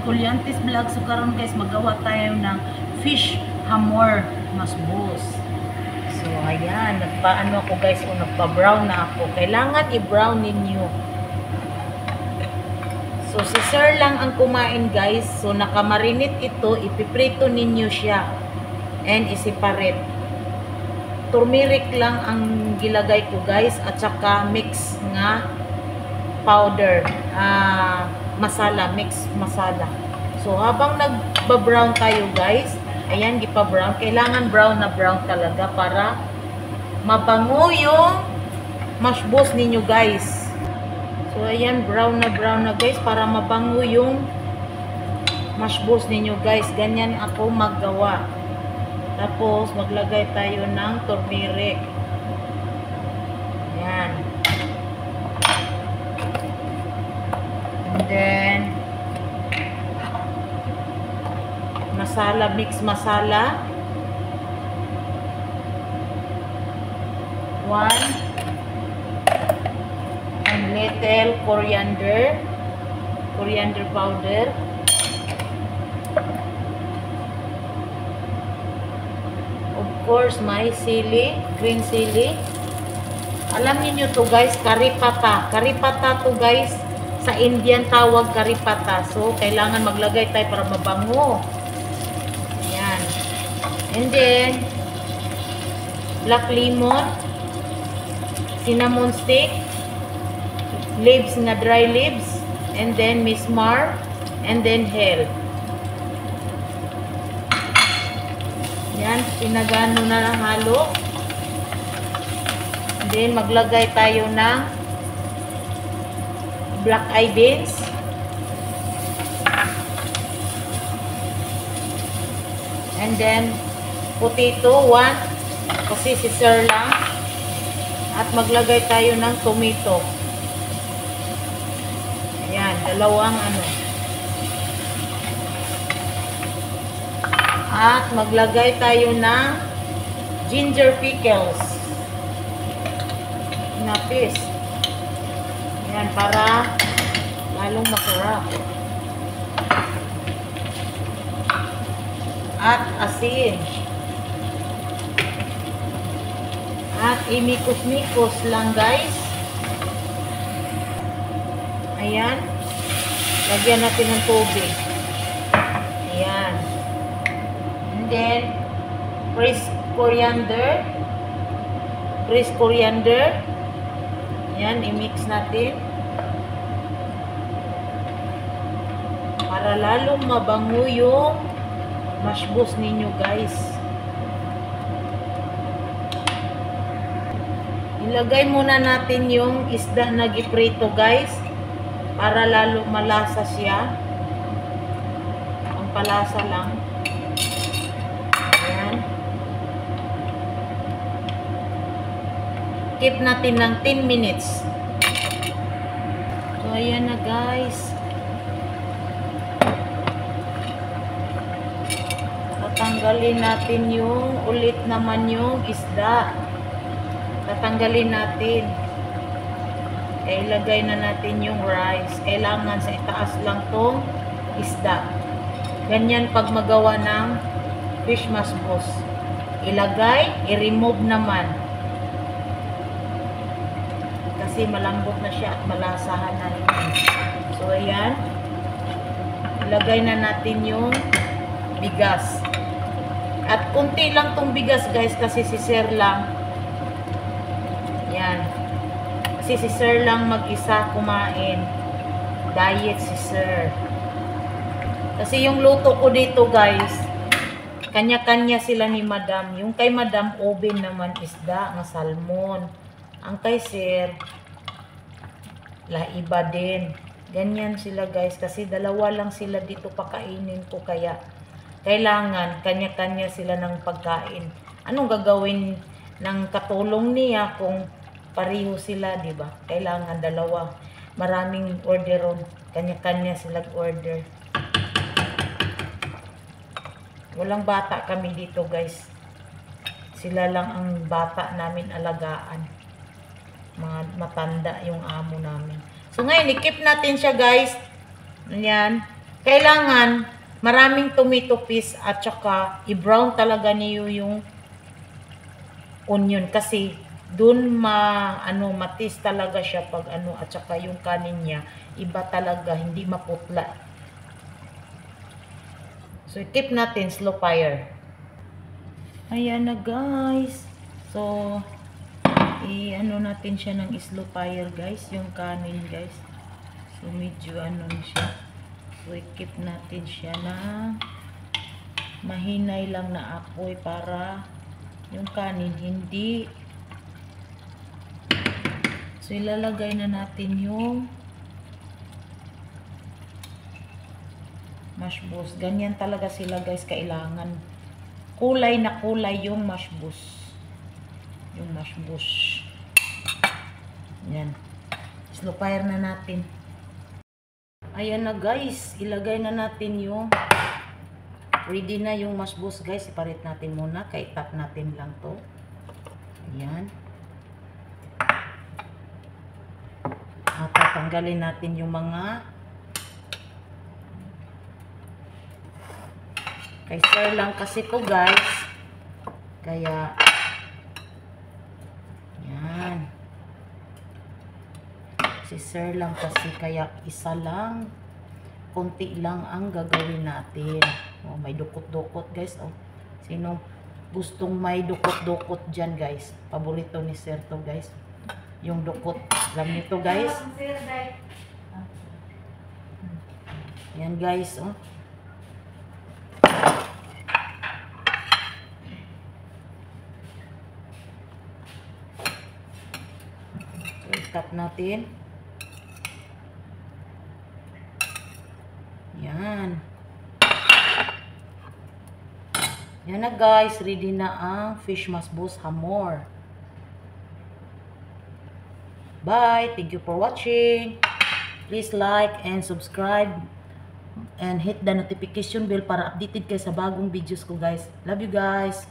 Kulyantis Vlog. So karon guys, magawa tayo ng fish hamor masbos. So ayan, nagpaano ako guys, o nagpa-brown na ako. Kailangan i-brown ninyo. So si sir lang ang kumain guys. So nakamarinate ito, ipiprito ninyo siya and i-separate. Turmeric lang ang gilagay ko guys, at saka mix nga powder, masala, mix masala. So habang nagba-brown tayo guys, ayan, gipa-brown. Kailangan brown na brown talaga para mabango yung masbos ninyo guys. So ayan, brown na guys para mabango yung masbos ninyo guys. Ganyan ako maggawa. Tapos maglagay tayo ng turmeric. Ayan. And then masala, mix masala. 1 and little coriander powder. Of course, may sili, green sili. Alam niyo to guys, karipata. Karipata to guys. Sa Indian tawag karipata. So, kailangan maglagay tayo para mabango. Ayan. And then, black lemon, cinnamon stick, leaves nga dry leaves, and then mismar, and then hell. Yan, pinagano na ng halo. And then, maglagay tayo ng black eye beans. And then, potato, 1. Kasi si sir lang. At maglagay tayo ng tomato. Ayan, dalawang ano. At maglagay tayo ng ginger pickles. Napis. Ayan, para lalong masarap. At asin. At imikos-mikos lang guys. Ayan. Lagyan natin ng tubig. Ayan. And then, fresh coriander. Ayan, i-mix natin. Para lalong mabango yung masbos ninyo guys. Ilagay muna natin yung isda na giprito guys. Para lalo malasa siya. Ang palasa lang. Ayan. Keep natin ng 10 minutes. So, ayan na guys. Tatanggalin natin yung ulit naman yung isda. Tatanggalin natin. Ilagay na natin yung rice. Kailangan sa itaas lang tong isda. Ganyan pag magawa ng fish masbos. Ilagay, i-remove naman. Kasi malambot na siya at malasahan na rin. So, ayan. Ilagay na natin yung bigas. At kunti lang tong bigas guys kasi si sir lang. Yan. Kasi si sir lang mag-isa kumain. Diet si sir. Kasi yung luto ko dito guys, kanya-kanya sila ni madam. Yung kay madam, oven naman isda, nga salmon. Ang kay sir, iba din. Ganyan sila guys. Kasi dalawa lang sila dito pakainin ko. Kaya kailangan kanya-kanya sila ng pagkain. Anong gagawin ng katulong niya kung pareho sila, di ba? Kailangan dalawa. Maraming orderon. Kanya-kanya sila order. Walang bata kami dito, guys. Sila lang ang bata namin alagaan. Mga matanda yung amo namin. So, ngayon, i-keep natin siya, guys. Ayan. kailangan maraming tomato paste at saka i-brown talaga niyo yung onion kasi dun matis talaga siya pag at saka yung kanin niya iba talaga, hindi maputla. So i-keep natin slow fire. Ayan na guys. So natin siya ng slow fire guys, yung kanin guys. So medyo siya. So, i-keep natin siya na mahinay lang na apoy para yung kanin hindi. So, ilalagay na natin yung mashbos. Ganyan talaga sila guys, kailangan. Kulay na kulay yung mashbos. Yung mashbos. Yan. Slow fire na natin. Ayan na guys, ilagay na natin yung ready na yung mashbos guys. Iparit natin muna, kay tap natin lang to. Ayan. At tatanggalin natin yung mga kay sir lang kasi to guys. Kaya yan. Si sir lang kasi kaya isa lang, konti lang ang gagawin natin. Oh, may dukot-dukot guys. Oh, sino gustong may dukot-dukot dyan guys? Paborito ni sir to guys. Yung dukot. Alam niyo to guys. Yan guys. Oh. So, i-cut natin. Yan. Yan na guys, ready na ang fish mashbos hamor. Bye. Thank you for watching. Please like and subscribe and hit the notification bell para updated kayo sa bagong videos ko guys. Love you guys.